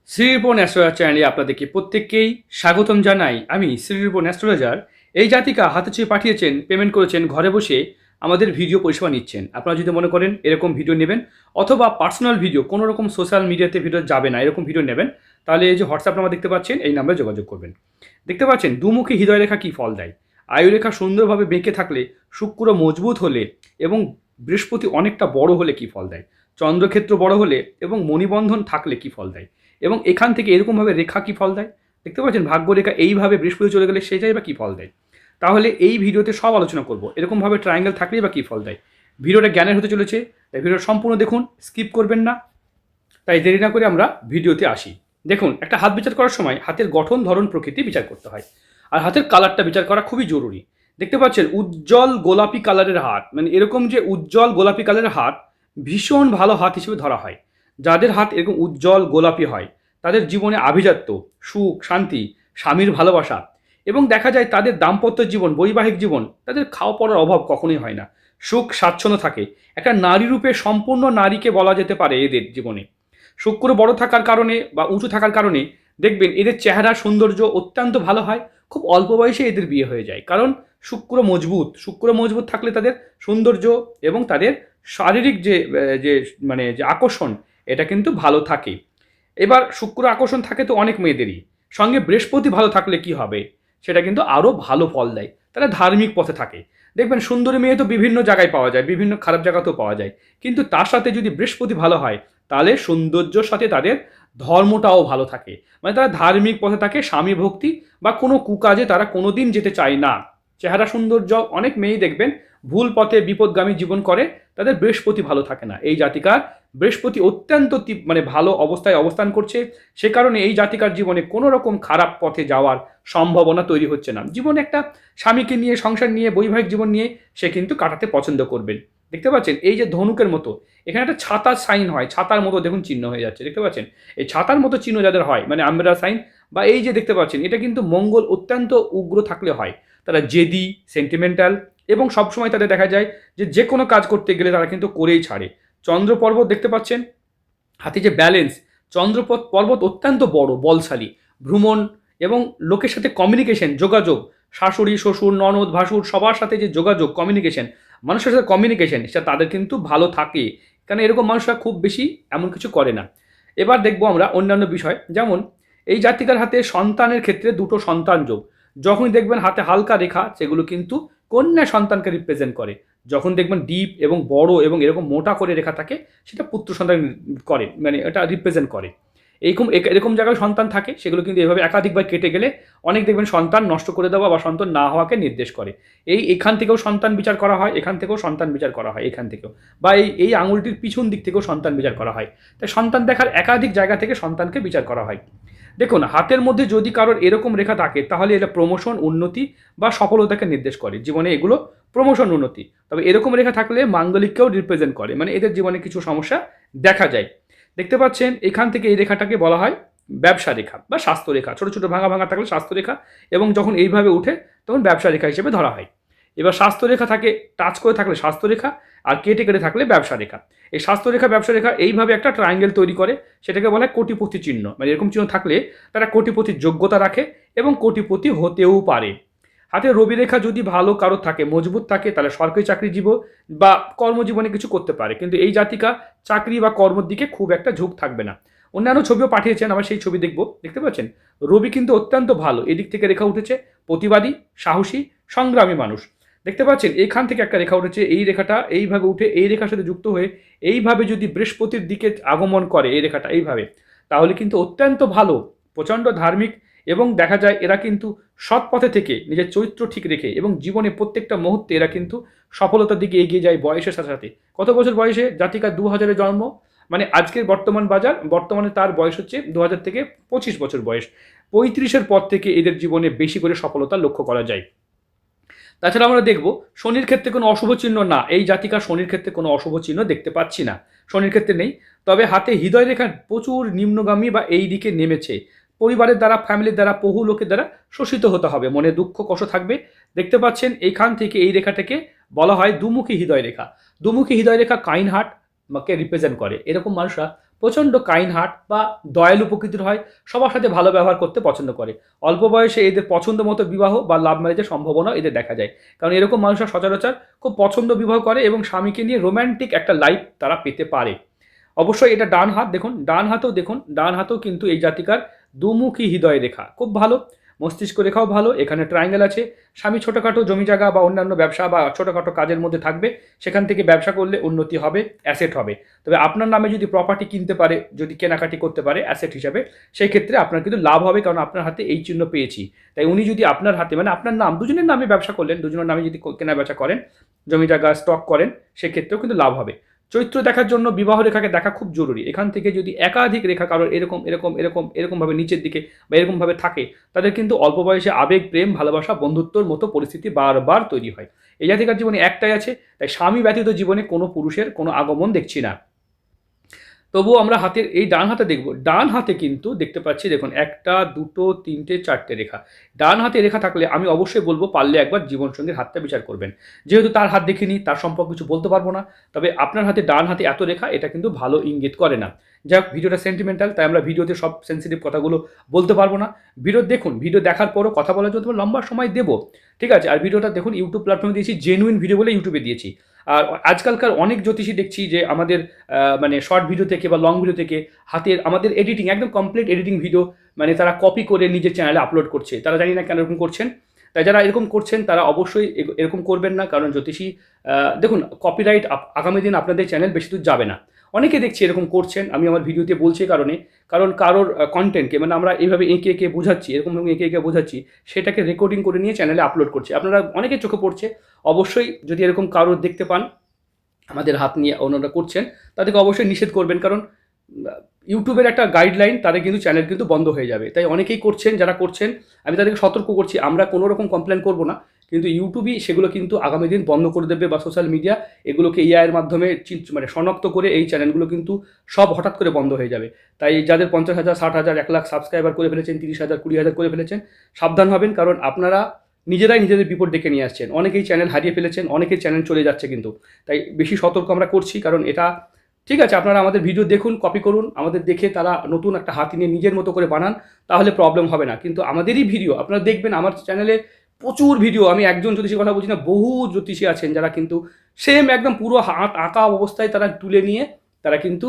Shri Ripon astrologer চ্যানেলে আপনাদেরকে প্রত্যেককেই স্বাগতম জানাই। আমি শ্রীরিপন অ্যাস্ট্রোলজার। এই জাতিকা হাতে চেয়ে পাঠিয়েছেন, পেমেন্ট করেছেন, ঘরে বসে আমাদের ভিডিও পরিষেবা নিচ্ছেন। আপনারা যদি মনে করেন এরকম ভিডিও নেবেন অথবা পার্সোনাল ভিডিও, কোনো রকম সোশ্যাল মিডিয়াতে ভিডিও যাবে না, এরকম ভিডিও নেবেন, তাহলে এই যে হোয়াটসঅ্যাপ নাম্বার দেখতে পাচ্ছেন, এই নাম্বারে যোগাযোগ করবেন। দেখতে পাচ্ছেন দুমুখী হৃদয় রেখা কী ফল দেয়। আয়ুরেখা সুন্দরভাবে বেঁকে থাকলে, শুক্র মজবুত হলে এবং বৃহস্পতি অনেকটা বড় হলে কী ফল দেয়, চন্দ্রক্ষেত্র বড় হলে এবং মণিবন্ধন থাকলে কী ফল দেয়, এবং এখান থেকে এরকমভাবে রেখা কী ফল দেয়। দেখতে পাচ্ছেন ভাগ্যরেখা এইভাবে বৃহস্পতি চলে গেলে সেটাই বা কী ফল দেয়। তাহলে এই ভিডিওতে সব আলোচনা করব, এরকমভাবে ট্রায়াঙ্গেল থাকলেই বা কী ফল দেয়। ভিডিওটা জ্ঞানের হতে চলেছে, তাই ভিডিওটা সম্পূর্ণ দেখুন, স্কিপ করবেন না। তাই দেরি না করে আমরা ভিডিওতে আসি। দেখুন, একটা হাত বিচার করার সময় হাতের গঠন, ধরন, প্রকৃতি বিচার করতে হয়, আর হাতের কালারটা বিচার করা খুবই জরুরি। দেখতে পাচ্ছেন উজ্জ্বল গোলাপি কালারের হাত, মানে এরকম যে উজ্জ্বল গোলাপি কালারের হাত ভীষণ ভালো হাত হিসেবে ধরা হয়। যাদের হাত এরকম উজ্জ্বল গোলাপি হয় তাদের জীবনে আভিজাত্য, সুখ, শান্তি, স্বামীর ভালোবাসা, এবং দেখা যায় তাদের দাম্পত্য জীবন, বৈবাহিক জীবন, তাদের খাওয়া পড়ার অভাব কখনোই হয় না, সুখ স্বাচ্ছন্দ্য থাকে। একটা নারী রূপে সম্পূর্ণ নারীকে বলা যেতে পারে এদের জীবনে। শুক্র বড় থাকার কারণে বা উঁচু থাকার কারণে দেখবেন এদের চেহারা সৌন্দর্য অত্যন্ত ভালো হয়। খুব অল্প বয়সে এদের বিয়ে হয়ে যায়, কারণ শুক্র মজবুত থাকলে তাদের সৌন্দর্য এবং তাদের শারীরিক যে যে যে আকর্ষণ, এটা কিন্তু ভালো থাকে। এবার শুক্র আকর্ষণ থাকে তো অনেক মেয়েদেরই, সঙ্গে বৃহস্পতি ভালো থাকলে কি হবে, সেটা কিন্তু আরও ভালো ফল দেয়। তারা ধার্মিক পথে থাকে। দেখবেন সুন্দরী মেয়ে তো বিভিন্ন জায়গায় পাওয়া যায়, বিভিন্ন খারাপ জায়গাতেও পাওয়া যায়, কিন্তু তার সাথে যদি বৃহস্পতি ভালো হয় তাহলে সৌন্দর্যর সাথে তাদের ধর্মটাও ভালো থাকে। মানে তারা ধার্মিক পথে থাকে, স্বামী ভক্তি বা কোনো কুকাজে তারা কোনো দিন যেতে চায় না। চেহারা সৌন্দর্য, অনেক মেয়েই দেখবেন ভুল পথে বিপদগামী জীবন করে, তাদের বৃহস্পতি ভালো থাকে না। এই জাতিকার বৃহস্পতি অত্যন্ত ভালো অবস্থায় অবস্থান করছে, সে কারণে এই জাতিকার জীবনে কোনো রকম খারাপ পথে যাওয়ার সম্ভাবনা তৈরি হচ্ছে না। জীবনে একটা স্বামীকে নিয়ে, সংসার নিয়ে, বৈবাহিক জীবন নিয়ে সে কিন্তু কাটাতে পছন্দ করবেন। দেখতে পাচ্ছেন এই যে ধনুকের মতো এখানে একটা ছাতার সাইন হয়, ছাতার মতো দেখুন চিহ্ন হয়ে যাচ্ছে। দেখতে পাচ্ছেন এই ছাতার মতো চিহ্ন যাদের হয়, মানে আমব্রেলা সাইন, বা এই যে দেখতে পাচ্ছেন এটা কিন্তু মঙ্গল অত্যন্ত উগ্র থাকলে হয়। তারা জেদি, সেন্টিমেন্টাল, এবং সবসময় তাদের দেখা যায় যে যে কোনো কাজ করতে গেলে তারা কিন্তু করেই ছাড়ে। চন্দ্র পর্বত দেখতে পাচ্ছেন, হাতে যে ব্যালেন্স, চন্দ্রপথ পর্বত অত্যন্ত বড়, বলশালী, ভ্রমণ এবং লোকের সাথে কমিউনিকেশন, যোগাযোগ, শাশুড়ি, শ্বশুর, ননদ, ভাসুর, সবার সাথে যে যোগাযোগ, কমিউনিকেশন, মানুষের সাথে কমিউনিকেশন, সেটা তাদের কিন্তু ভালো থাকে, কারণ এরকম মানুষরা খুব বেশি এমন কিছু করে না। এবার দেখবো আমরা অন্যান্য বিষয়, যেমন এই জাতিকার হাতে সন্তানের ক্ষেত্রে দুটো সন্তান যোগ। যখনই দেখবেন হাতে হালকা রেখা, সেগুলো কিন্তু কন্যা সন্তানকে রিপ্রেজেন্ট করে। যখন দেখবেন ডিপ এবং বড় এবং এরকম মোটা করে রেখা থাকে, সেটা পুত্র সন্তান করে, মানে এটা রিপ্রেজেন্ট করে। এরকম জায়গায় সন্তান থাকে, সেগুলো কিন্তু এভাবে একাধিকবার কেটে গেলে অনেক দেখবেন সন্তান নষ্ট করে দেওয়া বা সন্তান না হওয়াকে নির্দেশ করে। এখান থেকেও সন্তান বিচার করা হয়, এখান থেকেও সন্তান বিচার করা হয়, এখান থেকেও, বা এই আঙুলটির পিছন দিক থেকেও সন্তান বিচার করা হয়। তাই সন্তান দেখার একাধিক জায়গা থেকে সন্তানকে বিচার করা হয়। দেখুন, হাতের মধ্যে যদি কারোর এরকম রেখা থাকে তাহলে এটা প্রমোশন, উন্নতি বা সফলতাকে নির্দেশ করে। জীবনে এগুলো প্রমোশন, উন্নতি। তবে এরকম রেখা থাকলে মাঙ্গলিককেও রিপ্রেজেন্ট করে, মানে এদের জীবনে কিছু সমস্যা দেখা যায়। দেখতে পাচ্ছেন এখান থেকে এই রেখাটাকে বলা হয় ব্যবসা রেখা বা স্বাস্থ্য রেখা। ছোটো ছোটো ভাঙা ভাঙা থাকলে স্বাস্থ্য রেখা, এবং যখন এইভাবে উঠে তখন ব্যবসা রেখা হিসেবে ধরা হয়। এবার স্বাস্থ্য রেখা থাকে, টাচ করে থাকলে স্বাস্থ্য রেখা, আর কেটে কেটে থাকলে ব্যবসা রেখা। এই স্বাস্থ্য রেখা, ব্যবসা রেখা এইভাবে একটা ট্রায়াঙ্গেল তৈরি করে, সেটাকে বলা হয় কোটিপতি চিহ্ন। মানে এরকম চিহ্ন থাকলে তারা কোটিপতির যোগ্যতা রাখে এবং কোটিপতি হতেও পারে। হাতে রবি রেখা যদি ভালো কারো থাকে, মজবুত থাকে, তাহলে সরকারি চাকরিজীবী বা কর্মজীবনে কিছু করতে পারে, কিন্তু এই জাতিকা চাকরি বা কর্মের দিকে খুব একটা ঝোঁক থাকবে না। অন্যান্য ছবিও পাঠিয়েছেন, আবার সেই ছবি দেখব। দেখতে পাচ্ছেন রবি কিন্তু অত্যন্ত ভালো, এদিক থেকে রেখা উঠেছে, প্রতিবাদী, সাহসী, সংগ্রামী মানুষ। দেখতে পাচ্ছেন এখান থেকে একটা রেখা উঠেছে, এই রেখাটা এইভাবে উঠে এই রেখার সাথে যুক্ত হয়ে এইভাবে যদি বৃহস্পতির দিকে আগমন করে এই রেখাটা এইভাবে, তাহলে কিন্তু অত্যন্ত ভালো, প্রচণ্ড ধার্মিক, এবং দেখা যায় এরা কিন্তু সৎ পথে থেকে নিজের চরিত্র ঠিক রেখে এবং জীবনে প্রত্যেকটা মুহূর্তে এরা কিন্তু সফলতার দিকে এগিয়ে যায় বয়সের সাথে সাথে। কত বছর বয়সে? জাতিকা 2000-এ জন্ম, মানে আজকের বর্তমানে তার বয়স হচ্ছে 2000 থেকে 25 বছর বয়স। 35-এর পর থেকে এদের জীবনে বেশি করে সফলতা লক্ষ্য করা যায়। তাছাড়া আমরা দেখব শনির ক্ষেত্রে কোনো অশুভ চিহ্ন না, এই জাতিকা শনির ক্ষেত্রে কোনো অশুভ চিহ্ন দেখতে পাচ্ছি না, শনির ক্ষেত্রে নেই। তবে হাতে হৃদয় রেখা প্রচুর নিম্নগামী বা এই দিকে নেমেছে, পরিবারের দ্বারা, ফ্যামিলির দ্বারা, বহু লোকের দ্বারা শোষিত হতে হবে, মনে দুঃখ কষ্ট থাকবে। দেখতে পাচ্ছেন এখান থেকে এই রেখাটাকে বলা হয় দুমুখী হৃদয় রেখা। দুমুখী হৃদয় রেখা কাইন্ড হার্ট কে রিপ্রেজেন্ট করে। এরকম মানুষরা প্রচণ্ড কাইন্ড হার্ট বা দয়ালু প্রকৃতির হয়, সবার সাথে ভালো ব্যবহার করতে পছন্দ করে। অল্প বয়সে এদের পছন্দ মতো বিবাহ বা লাভ ম্যারেজের সম্ভাবনাও এদের দেখা যায়, কারণ এরকম মানুষরা সচরাচর খুব পছন্দ বিবাহ করে এবং স্বামীকে নিয়ে রোম্যান্টিক একটা লাইফ তারা পেতে পারে। অবশ্যই এটা ডান হাত, দেখুন ডান হাতেও, দেখুন ডান হাতেও কিন্তু এই জাতিকার দুমুখী হৃদয় রেখা খুব ভালো, মস্তিষ্ক রেখাও ভালো, এখানে ট্রায়াঙ্গেল আছে। স্বামী ছোটোখাটো জমি জায়গা বা অন্যান্য ব্যবসা বা ছোটোখাটো কাজের মধ্যে থাকবে, সেখান থেকে ব্যবসা করলে উন্নতি হবে, অ্যাসেট হবে। তবে আপনার নামে যদি প্রপার্টি কিনতে পারে, যদি কেনাকাটি করতে পারে অ্যাসেট হিসাবে, সেই ক্ষেত্রে আপনার কিন্তু লাভ হবে, কারণ আপনার হাতে এই চিহ্ন পেয়েছি। তাই উনি যদি আপনার হাতে, মানে আপনার নাম, দুজনের নামে ব্যবসা করলেন, দুজনের নামে যদি কেনা বেচা করেন, জমি জায়গা স্টক করেন, সেক্ষেত্রেও কিন্তু লাভ হবে। চরিত্র দেখার জন্য বিবাহ রেখাকে দেখা খুব জরুরি। এখান থেকে যদি একাধিক রেখা কারোর এরকম এরকম এরকম এরকমভাবে নিচের দিকে বা এরকমভাবে থাকে, তাদের কিন্তু অল্প বয়সে আবেগ, প্রেম, ভালোবাসা, বন্ধুত্বর মতো পরিস্থিতি বারবার তৈরি হয়। এই জাতিকার জীবনে একটাই আছে, তাই স্বামী ব্যতীত জীবনে কোনো পুরুষের কোনো আগমন দেখছি না। তবুও আমরা হাতের এই ডান হাতে দেখব, ডান হাতে কিন্তু দেখতে পাচ্ছি, দেখুন একটা, দুটো, তিনটে, চারটে রেখা। ডান হাতে রেখা থাকলে আমি অবশ্যই বলবো পারলে একবার জীবনসঙ্গীর হাতটা বিচার করবেন। যেহেতু তার হাত দেখিনি, তার সম্পর্কে কিছু বলতে পারবো না, তবে আপনার হাতে ডান হাতে এত রেখা, এটা কিন্তু ভালো ইঙ্গিত করে না। যাক, ভিডিওটা সেন্টিমেন্টাল, তাই আমরা ভিডিওতে সব সেন্সিটিভ কথাগুলো বলতে পারবো না। ভিডিও দেখুন, ভিডিও দেখার পরও কথা বলার জন্য লম্বা সময় দেবো, ঠিক আছে। আর ভিডিওটা দেখুন, ইউটিউব প্ল্যাটফর্মে দিয়েছি, জেনুইন ভিডিও বলে ইউটিউবে দিয়েছি। আর আজকালকার অনেক জ্যোতিষী দেখছি যে আমাদের মানে শর্ট ভিডিও থেকে বা লং ভিডিও থেকে হাতের আমাদের এডিটিং, একদম কমপ্লিট এডিটিং ভিডিও, মানে তারা কপি করে নিজের চ্যানেলে আপলোড করছে। তারা জানি না কেন এরকম করছেন। তাই যারা এরকম করছেন তারা অবশ্যই এরকম করবেন না, কারণ জ্যোতিষী দেখুন, কপিরাইট আগামী দিন আপনাদের চ্যানেল বেশি দূর যাবে না। অনেকে দেখছি এরকম করছেন, আমি আমার ভিডিওতে বলছি কারণ কারোর কন্টেন্টকে, মানে আমরা এইভাবে এঁকে এঁকে বোঝাচ্ছি, এরকম এঁকে এঁকে বোঝাচ্ছি, সেটাকে রেকর্ডিং করে নিয়ে চ্যানেলে আপলোড করছে। আপনারা অনেকের চোখে পড়ছে। অবশ্যই যদি এরকম কারোর দেখতে পান আমাদের হাত নিয়ে অন্যরা করছেন, তাদেরকে অবশ্যই নিষেধ করবেন, কারণ ইউটিউবের একটা গাইডলাইন, তাদের কিন্তু চ্যানেল কিন্তু বন্ধ হয়ে যাবে। তাই অনেকেই করছেন, যারা করছেন আমি তাদেরকে সতর্ক করছি, আমরা কোনো রকম কমপ্লেন করবো না, কিন্তু ইউটিউবই সেগুলো কিন্তু আগামী দিন বন্ধ করে দেবে, বা সোশ্যাল মিডিয়া এগুলোকে এআইয়ের মাধ্যমে মানে শনাক্ত করে এই চ্যানেলগুলো কিন্তু সব হঠাৎ করে বন্ধ হয়ে যাবে। তাই যাদের 50,000, 60,000, 1 লাখ সাবস্ক্রাইবার করে ফেলেছেন, 30,000, 20,000 করে ফেলেছেন, সাবধান হবেন, কারণ আপনারা নিজেরাই নিজেদের বিপদ ডেকে নিয়ে আসছেন। অনেকেই চ্যানেল হারিয়ে ফেলেছেন, অনেকের চ্যানেল চলে যাচ্ছে কিন্তু। তাই বেশি সতর্ক আমরা করছি, কারণ এটা ঠিক আছে। আপনারা আমাদের ভিডিও দেখুন, কপি করুন, আমাদের দেখে তারা নতুন একটা হাত নিয়ে নিজের মতো করে বানান, তাহলে প্রবলেম হবে না। কিন্তু আমাদেরই ভিডিও আপনারা দেখবেন, আমার চ্যানেলে প্রচুর ভিডিও, আমি একজন জ্যোতিষীর কথা বলছি না, বহু জ্যোতিষী আছেন যারা কিন্তু সেম একদম পুরো হাত আঁকা অবস্থায় তারা তুলে নিয়ে তারা কিন্তু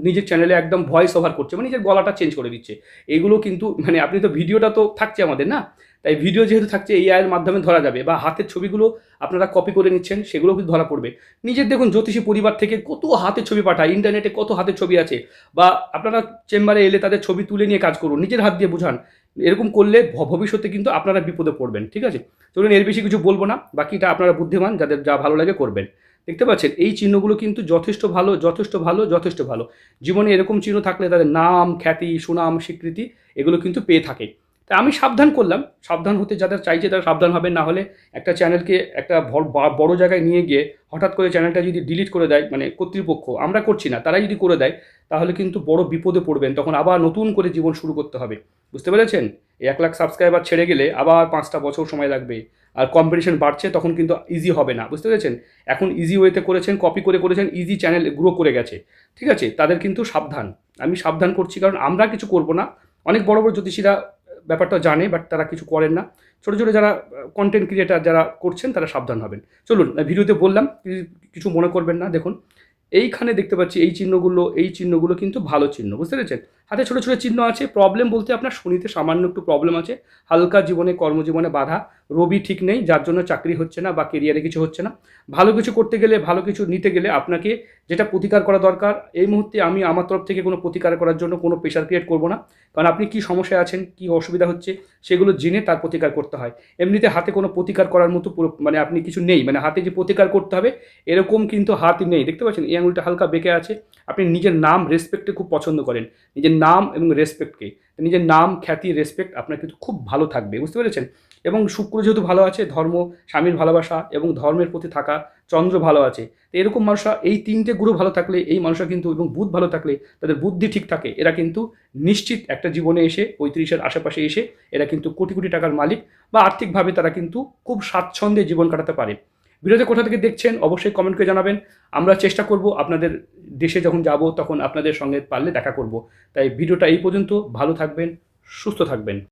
নিজের চ্যানেলে একদম ভয়েস ওভার করছে, মানে নিজের গলাটা চেঞ্জ করে দিচ্ছে। এগুলো কিন্তু মানে আপনি তো ভিডিওটা তো থাকছে আমাদের না, তাই ভিডিও যেহেতু থাকছে এআইয়ের মাধ্যমে ধরা যাবে, বা হাতের ছবিগুলো আপনারা কপি করে নিচ্ছেন, সেগুলো কিন্তু ধরা পড়বে। নিজের দেখুন, জ্যোতিষী পরিবার থেকে কত হাতের ছবি পাঠায়, ইন্টারনেটে কত হাতের ছবি আছে, বা আপনারা চেম্বারে এলে তাদের ছবি তুলে নিয়ে কাজ করুন, নিজের হাত দিয়ে বুঝান। এরকম করলে ভবিষ্যতে কিন্তু আপনারা বিপদে পড়বেন, ঠিক আছে। চলুন, এর বেশি কিছু বলবো না, বাকিটা আপনারা বুদ্ধিমান, যাদের যা ভালো লাগে করবেন। দেখতে পাচ্ছেন এই চিহ্নগুলো কিন্তু যথেষ্ট ভালো, যথেষ্ট ভালো, যথেষ্ট ভালো। জীবনে এরকম চিহ্ন থাকলে তাদের নাম, খ্যাতি, সুনাম, স্বীকৃতি এগুলো কিন্তু পেয়ে থাকে। তাই আমি সাবধান করলাম, সাবধান হতে যাদের চাইছে তারা সাবধান হবেন, না হলে একটা চ্যানেলকে একটা বড় জায়গায় নিয়ে গিয়ে হঠাৎ করে চ্যানেলটা যদি ডিলিট করে দেয়, মানে কর্তৃপক্ষ, আমরা করছি না, তারাই যদি করে দেয়, তাহলে কিন্তু বড় বিপদে পড়বেন, তখন আবার নতুন করে জীবন শুরু করতে হবে। বুঝতে পেরেছেন? এই 1 লাখ সাবস্ক্রাইবার ছেড়ে গেলে আবার 5টা বছর সময় লাগবে, আর কম্পিটিশন বাড়ছে, তখন কিন্তু ইজি হবে না। বুঝতে পেরেছেন? এখন ইজি ওয়েতে করেছেন, কপি করে করেছেন, ইজি চ্যানেল গ্রো করে গেছে, ঠিক আছে। তাদের কিন্তু সাবধান, আমি সাবধান করছি, কারণ আমরা কিছু করব না। অনেক বড় বড় জ্যোতিষীরা ব্যাপারটা জানে, বাট তারা কিছু করেন না। ছোটো ছোটো যারা কন্টেন্ট ক্রিয়েটার যারা করছেন, তারা সাবধান হবেন। চলুন, ভিডিওতে বললাম, কিছু মনে করবেন না। দেখুন এইখানে দেখতে পাচ্ছি এই চিহ্নগুলো কিন্তু ভালো চিহ্ন, বুঝতে পেরেছেন। হাতে ছোটো ছোটো চিহ্ন আছে। প্রবলেম বলতে আপনার শনিতে সামান্য একটু প্রবলেম আছে, হালকা জীবনে, কর্মজীবনে বাধা। রবি ঠিক নেই, যার জন্য চাকরি হচ্ছে না বা কেরিয়ারে কিছু হচ্ছে না। ভালো কিছু করতে গেলে, ভালো কিছু নিতে গেলে আপনাকে যেটা প্রতিকার করা দরকার, এই মুহূর্তে আমি আমার তরফ থেকে কোনো প্রতিকার করার জন্য কোনো প্রেশার ক্রিয়েট করবো না, কারণ আপনি কী সমস্যায় আছেন, কী অসুবিধা হচ্ছে, সেগুলো জেনে তার প্রতিকার করতে হয়। এমনিতে হাতে কোনো প্রতিকার করার মতো পুরো মানে আপনি কিছু নেই, মানে হাতে যে প্রতিকার করতে হবে এরকম কিন্তু হাত নেই। দেখতে পাচ্ছেন এই আঙুলটা হালকা বেঁকে আছে। আপনি নিজের নাম, রেসপেক্টে খুব পছন্দ করেন, নিজের নাম এবং রেসপেক্টকে, নিজের নাম, খ্যাতি, রেসপেক্ট আপনার কিন্তু খুব ভালো থাকবে, বুঝতে পেরেছেন। এবং শুক্র যেহেতু ভালো আছে, ধর্ম, স্বামীর ভালোবাসা এবং ধর্মের প্রতি থাকা, চন্দ্র ভালো আছে, তো এরকম মানুষরা, এই 3টে গ্রহ ভালো থাকলে এই মানুষরা কিন্তু, এবং বুধ ভালো থাকলে, তাদের বুদ্ধি ঠিক থাকে, এরা কিন্তু নিশ্চিত একটা জীবনে এসে 35-এর আশেপাশে এসে এরা কিন্তু কোটি কোটি টাকার মালিক, বা আর্থিকভাবে তারা কিন্তু খুব স্বাচ্ছন্দ্যে জীবন কাটাতে পারে। ভিডিওতে কোথা থেকে দেখছেন অবশ্যই কমেন্ট করে জানাবেন। আমরা চেষ্টা করব আপনাদের দেশে যখন যাব তখন আপনাদের সঙ্গে পারলে দেখা করব। তাই ভিডিওটা এই পর্যন্ত। ভালো থাকবেন, সুস্থ থাকবেন।